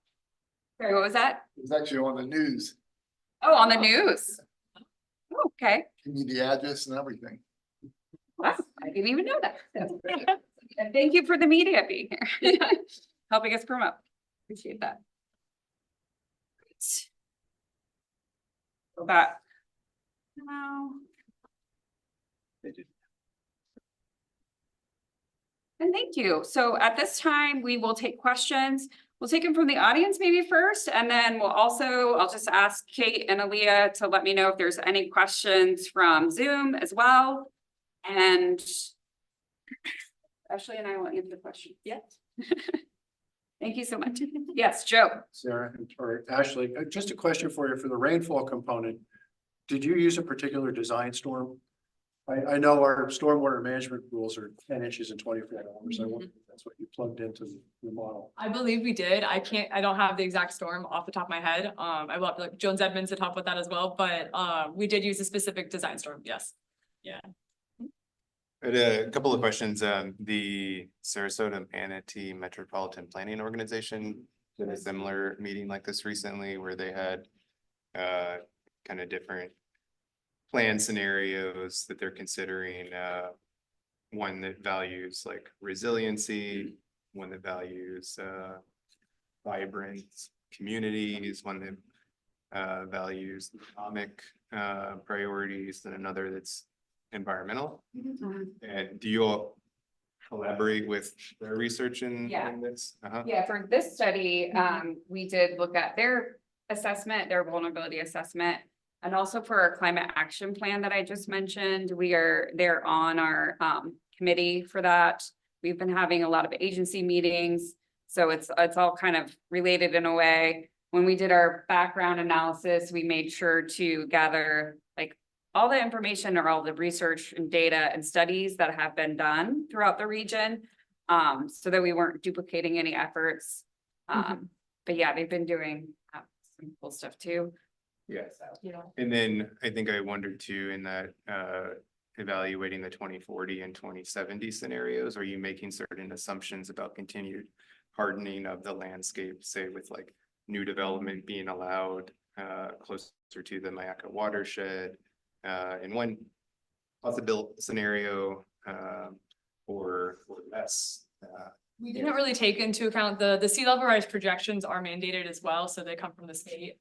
Sorry, what was that? It's actually on the news. Oh, on the news. Okay. Give me the address and everything. Wow, I didn't even know that. That's great. And thank you for the media being here, helping us promote. Appreciate that. Great. Go back. Now. And thank you. So at this time, we will take questions. We'll take them from the audience maybe first, and then I'll just ask Kate and Aaliyah to let me know if there's any questions from Zoom as well. And Ashley and I will answer the question. Yes. Thank you so much. Yes, Joe. Sarah, or Ashley, just a question for you for the rainfall component. Did you use a particular design storm? I know our stormwater management rules are 10 inches in 24 hours. I wonder if that's what you plugged into the model. I believe we did. I don't have the exact storm off the top of my head. I will have to, like, Jones Edmonds to talk about that as well, but we did use a specific design storm. Yes. Yeah. I had a couple of questions. The Sarasota Manatee Metropolitan Planning Organization did a similar meeting like this recently where they had kind of different plan scenarios that they're considering. One that values like resiliency, one that values vibrant communities, one that values economic priorities, and another that's environmental. And do you all collaborate with their research in this? Yeah, for this study, we did look at their assessment, their vulnerability assessment. And also for our climate action plan that I just mentioned, they're on our committee for that. We've been having a lot of agency meetings, so it's all kind of related in a way. When we did our background analysis, we made sure to gather like all the information or all the research and data and studies that have been done throughout the region, so that we weren't duplicating any efforts. But yeah, they've been doing some cool stuff too. Yeah. Yeah. And then I think I wondered too, in that evaluating the 2040 and 2070 scenarios, are you making certain assumptions about continued hardening of the landscape, say with like new development being allowed closer to the Mayaca watershed in one possible scenario, or less? We didn't really take into account the sea level rise projections are mandated as well, so they come from the state.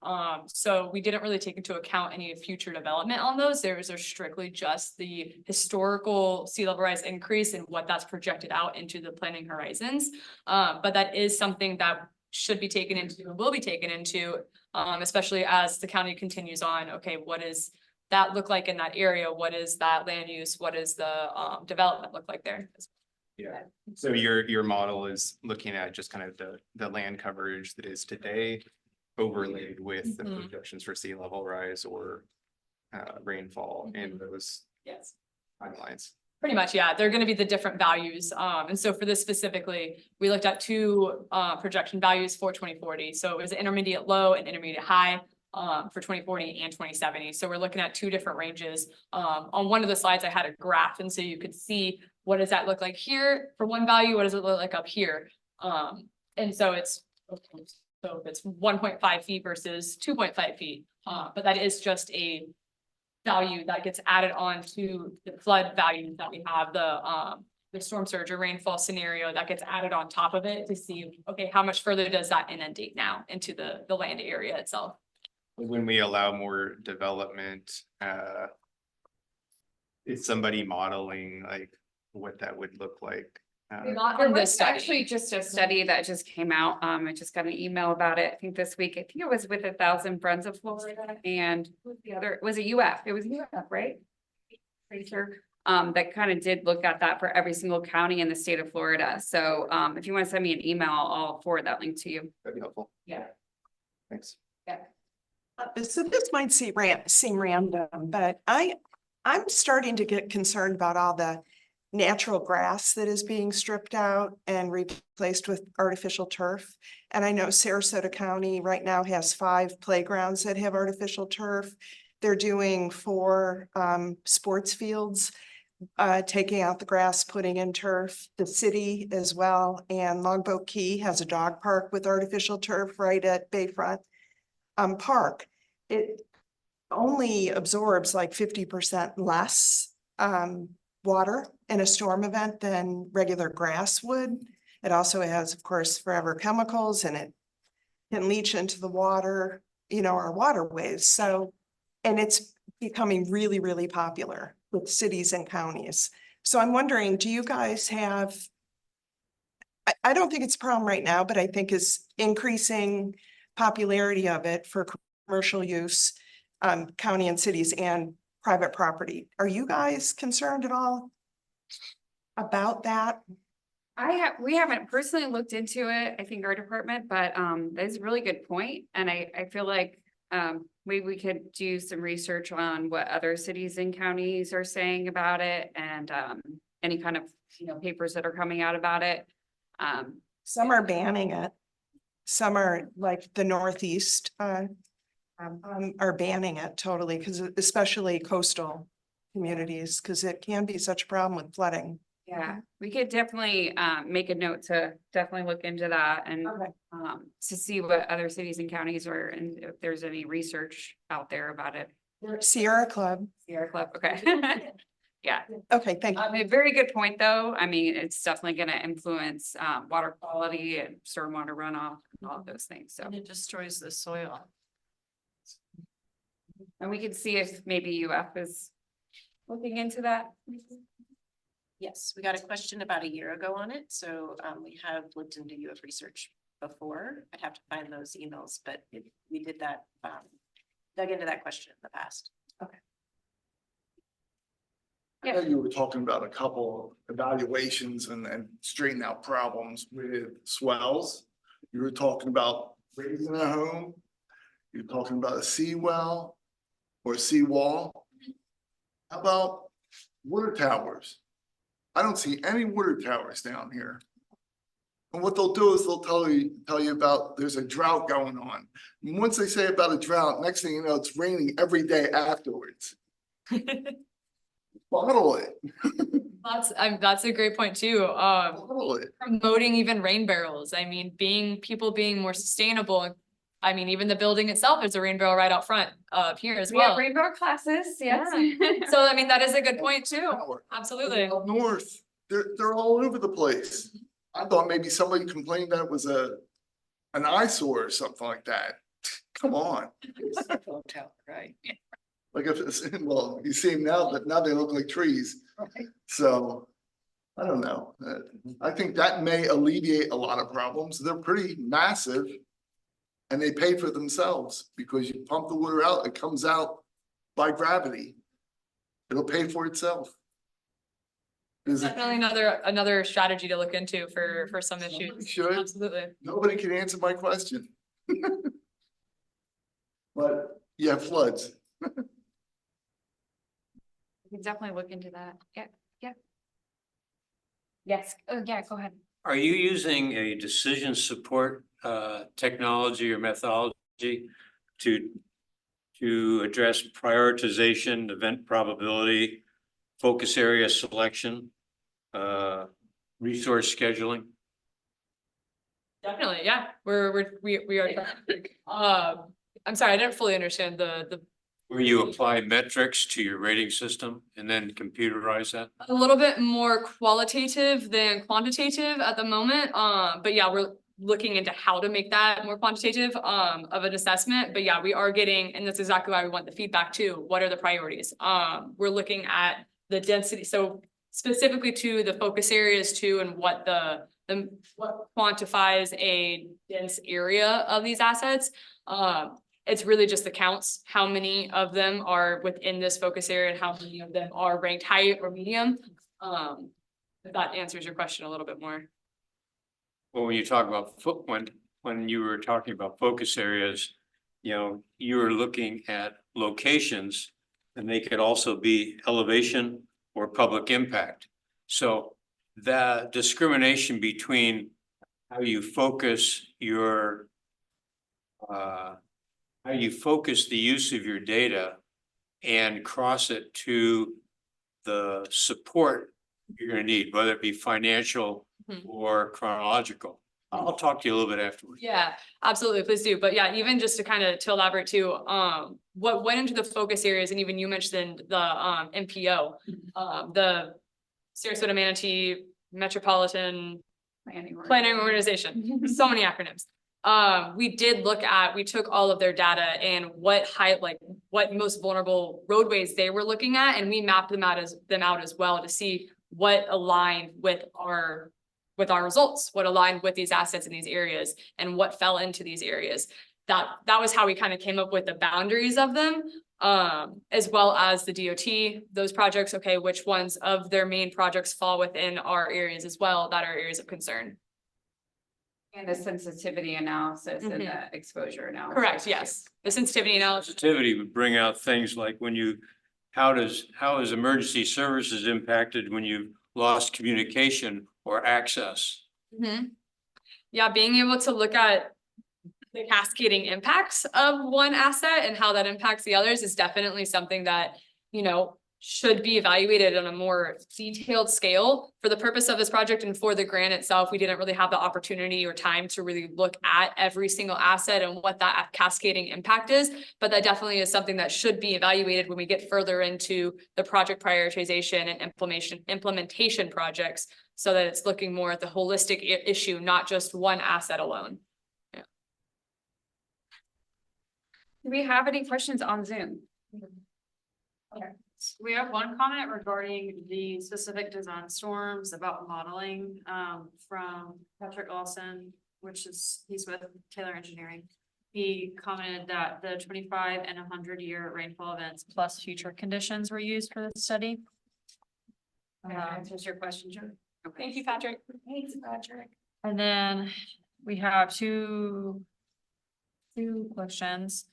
So we didn't really take into account any future development on those. Those are strictly just the historical sea level rise increase and what that's projected out into the planning horizons. But that is something that should be taken into, will be taken into, especially as the county continues on. Okay, what does that look like in that area? What is that land use? What is the development look like there? Yeah, so your model is looking at just kind of the land coverage that is today overlaid with the Mhm. projections for sea level rise or rainfall in those Yes. timelines. Pretty much, yeah. They're gonna be the different values. And so for this specifically, we looked at two projection values for 2040. So it was intermediate low and intermediate high for 2040 and 2070. So we're looking at two different ranges. On one of the slides, I had a graph, and so you could see what does that look like here for one value, what does it look like up here? And so it's so it's 1.5 feet versus 2.5 feet. But that is just a value that gets added on to the flood value that we have, the storm surge or rainfall scenario that gets added on top of it to see, okay, how much further does that inundate now into the land area itself? When we allow more development, is somebody modeling like what that would look like? Not There in this was study. actually just a study that just came out. I just got an email about it, I think this week. I think it was with 1,000 Friends of Florida and who's the other, it was a UF, it was UF, right? Pretty sure. That kind of did look at that for every single county in the state of Florida. So if you want to send me an email, I'll forward that link to you. That'd be helpful. Yeah. Thanks. So this might seem random, but I'm starting to get concerned about all the natural grass that is being stripped out and replaced with artificial turf. And I know Sarasota County right now has 5 playgrounds that have artificial turf. They're doing 4 sports fields, taking out the grass, putting in turf. The city as well, and Longboat Key has a dog park with artificial turf right at Bayfront Park. It only absorbs like 50% less water in a storm event than regular grass would. It also has, of course, forever chemicals, and it can leach into the water, our waterways. So, and it's becoming really, really popular with cities and counties. So I'm wondering, do you guys have, I don't think it's a problem right now, but I think is increasing popularity of it for commercial use, county and cities and private property. Are you guys concerned at all about that? We haven't personally looked into it, I think our department, but that's a really good point. And I feel like maybe we could do some research on what other cities and counties are saying about it, and any kind of, papers that are coming out about it. Some are banning it. Some are like the Northeast are banning it totally, because especially coastal communities, because it can be such a problem with flooding. Yeah, we could definitely make a note to definitely look into that and Okay. to see what other cities and counties are, and if there's any research out there about it. Sierra Club. Sierra Club, okay. Yeah, Okay, thank you. a very good point, though. I mean, it's definitely gonna influence water quality and stormwater runoff and all of those things, so. It destroys the soil. And we could see if maybe UF is looking into that. Yes, we got a question about a year ago on it, so we have looked into UF research before. I'd have to find those emails, but we did that, dug into that question in the past. I know you were talking about a couple evaluations and straightening out problems with swells. You were talking about raising a home. You're talking about a seawell or a seawall. How about water towers? I don't see any water towers down here. And what they'll do is they'll tell you about there's a drought going on. And once they say about a drought, next thing you know, it's raining every day afterwards. Bottle it, That's a great point too. bottle it. Promoting even rain barrels. I mean, people being more sustainable. I mean, even the building itself is a rain barrel right out front here as We have well. rainbow classes, yes. So I mean, that is a good point too. Power. Absolutely. Up north, they're all over the place. I thought maybe somebody complained that it was an eyesore or something like that. Come on. Right. Like if it's, well, you see them now, but now they look like trees. So, I don't know. I think that may alleviate a lot of problems. They're pretty massive. And they pay for themselves because you pump the water out, it comes out by gravity. It'll pay for itself. Is it- Definitely another strategy to look into for some issues. Should. Absolutely. Nobody can answer my question. But yeah, floods. We can definitely look into that. Yeah. Yes, oh, yeah, go ahead. Are you using a decision support technology or methodology to address prioritization, event probability, focus area selection, resource scheduling? Definitely, yeah. We are. I'm sorry, I didn't fully understand the Where you apply metrics to your rating system and then computerize that? a little bit more qualitative than quantitative at the moment. But yeah, we're looking into how to make that more quantitative of an assessment. But yeah, we are getting, and that's exactly why we want the feedback too. What are the priorities? We're looking at the density, so specifically to the focus areas too, and what what quantifies a dense area of these assets. It's really just the counts, how many of them are within this focus area and how many of them are ranked high or medium. If that answers your question a little bit more. Well, when you talk about when you were talking about focus areas, you were looking at locations and they could also be elevation or public impact. So the discrimination between how you focus the use of your data and cross it to the support you're gonna need, whether it be financial or chronological. I'll talk to you a little bit afterwards. Yeah, absolutely, please do. But yeah, even just to elaborate too, what went into the focus areas, and even you mentioned the MPO, the Sarasota Manatee Metropolitan Planning Organization, so many acronyms. We took all of their data and what most vulnerable roadways they were looking at, and we mapped them out as well to see what aligned with our results, what aligned with these assets in these areas, and what fell into these areas. That was how we kind of came up with the boundaries of them, as well as the DOT, those projects, okay, which ones of their main projects fall within our areas as well, that are areas of concern. And the sensitivity analysis and the exposure analysis. Correct, yes. The sensitivity analysis. Sensitivity would bring out things like how is emergency services impacted when you've lost communication or access? Yeah, being able to look at the cascading impacts of one asset and how that impacts the others is definitely something that, should be evaluated on a more detailed scale. For the purpose of this project and for the grant itself, we didn't really have the opportunity or time to really look at every single asset and what that cascading impact is. But that definitely is something that should be evaluated when we get further into the project prioritization and implementation projects, so that it's looking more at the holistic issue, not just one asset alone. Do we have any questions on Zoom? We have one comment regarding the specific design storms about modeling from Patrick Lawson, he's with Taylor Engineering. He commented that the 25 and 100-year rainfall events plus future conditions were used for the study. That answers your question, Joe. Okay. Thank you, Patrick. Thanks, Patrick. And then we have two questions.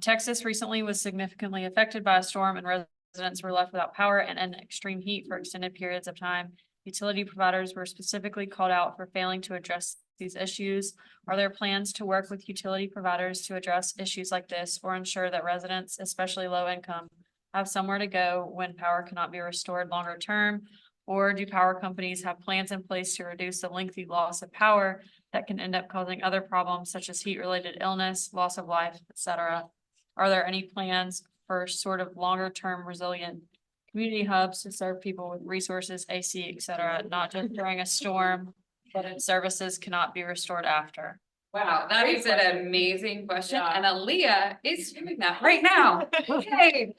Texas recently was significantly affected by a storm and residents were left without power and in extreme heat for extended periods of time. Utility providers were specifically called out for failing to address these issues. Are there plans to work with utility providers to address issues like this or ensure that residents, especially low income, have somewhere to go when power cannot be restored longer term? Or do power companies have plans in place to reduce the lengthy loss of power that can end up causing other problems such as heat-related illness, loss of life, etc.? Are there any plans for sort of longer-term resilient community hubs to serve people with resources, AC, etc., not just during a storm, but if services cannot be restored after? Wow, that Great is an question. amazing question, Yeah. and Aaliyah is doing that right now. Okay.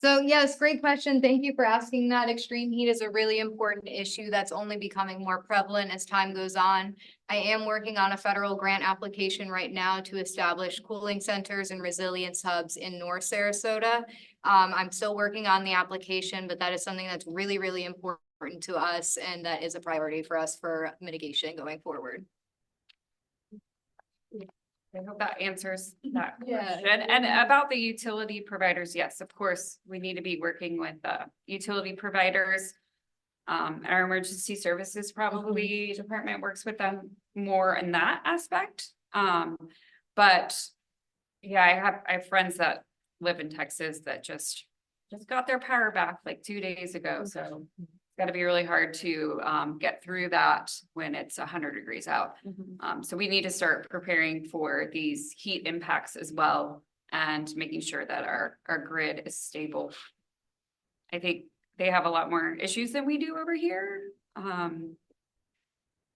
So yes, great question. Thank you for asking that. Extreme heat is a really important issue that's only becoming more prevalent as time goes on. I am working on a federal grant application right now to establish cooling centers and resilience hubs in North Sarasota. I'm still working on the application, but that is something that's really, really important to us, and that is a priority for us for mitigation going forward. I hope that answers that Yeah. question. And about the utility providers, yes, of course, we need to be working with utility providers. Our emergency services probably department works with them more in that aspect. But yeah, I have friends that live in Texas that just got their power back like 2 days ago, so it's gotta be really hard to get through that when it's 100 degrees out. So we need to start preparing for these heat impacts as well and making sure that our grid is stable. I think they have a lot more issues than we do over here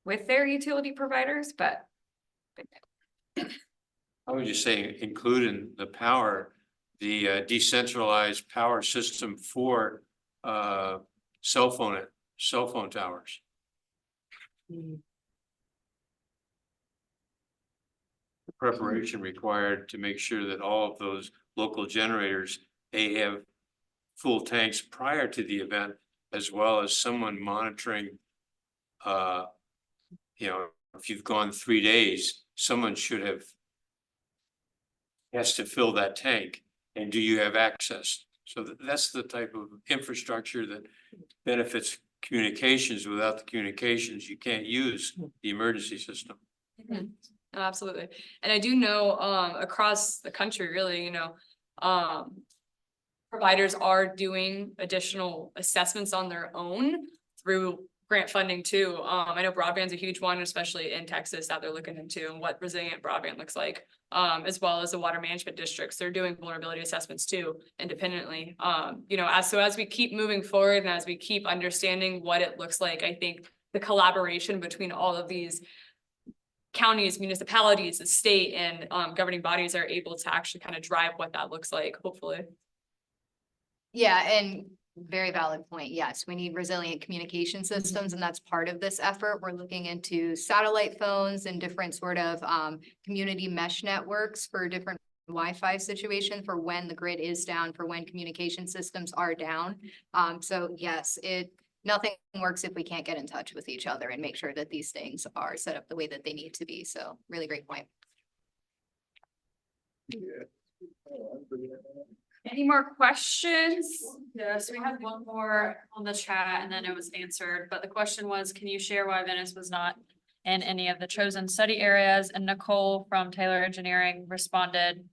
with their utility providers, but I would just say include in the power, the decentralized power system for cell phone towers. The preparation required to make sure that all of those local generators, they have full tanks prior to the event, as well as someone monitoring. If you've gone 3 days, someone should have has to fill that tank, and do you have access? So that's the type of infrastructure that benefits communications. Without the communications, you can't use the emergency system. Absolutely. And I do know, across the country, really, providers are doing additional assessments on their own through grant funding too. I know broadband's a huge one, especially in Texas, that they're looking into and what resilient broadband looks like, as well as the water management districts. They're doing vulnerability assessments too, independently. As we keep moving forward and as we keep understanding what it looks like, I think the collaboration between all of these counties, municipalities, the state, and governing bodies are able to actually kind of drive what that looks like, hopefully. Yeah, and very valid point. Yes, we need resilient communication systems, and that's part of this effort. We're looking into satellite phones and different sort of community mesh networks for different Wi-Fi situations for when the grid is down, for when communication systems are down. So yes, nothing works if we can't get in touch with each other and make sure that these things are set up the way that they need to be. So really great point. any more questions? Yes, we had one more on the chat and then it was answered, but the question was, can you share why Venice was not in any of the chosen study areas? And Nicole from Taylor Engineering responded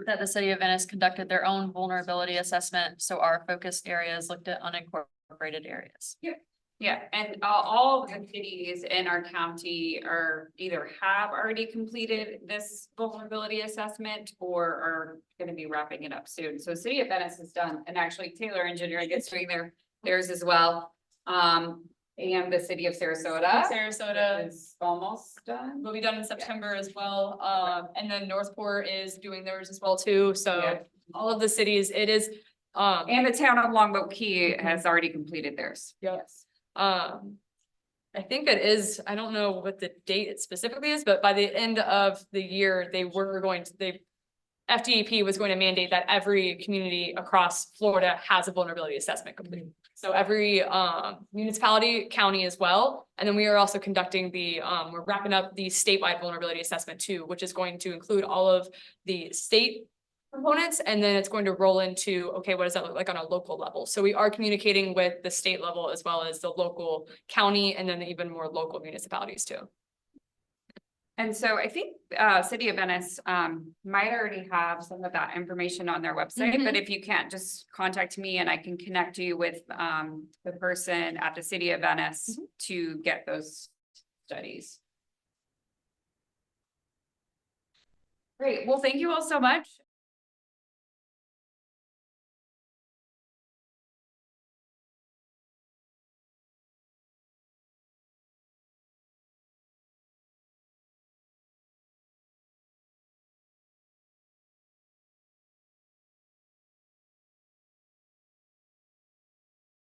that the city of Venice conducted their own vulnerability assessment, so our focus areas looked at unincorporated areas. Yeah, and all of the cities in our county are either have already completed this vulnerability assessment or are gonna be wrapping it up soon. So City of Venice is done, and actually Taylor Engineering is doing theirs as well. And the city of Sarasota. Sarasota Is almost done. will be done in September as well. And then Northport is doing theirs as well too. So Yeah. all of the cities, it is, And the town of Longboat Key has already completed theirs. yes. I think it is, I don't know what the date it specifically is, but by the end of the year, they FDEP was going to mandate that every community across Florida has a vulnerability assessment complete. So every municipality, county as well. And then we are also conducting we're wrapping up the statewide vulnerability assessment too, which is going to include all of the state components, and then it's going to roll into, okay, what does that look like on a local level? So we are communicating with the state level as well as the local county, and then even more local municipalities too. And so I think City of Venice might already have some of that information on their website, but if you can't, just contact me and I can connect you with the person at the City of Venice to get those studies. Great, well, thank you all so much.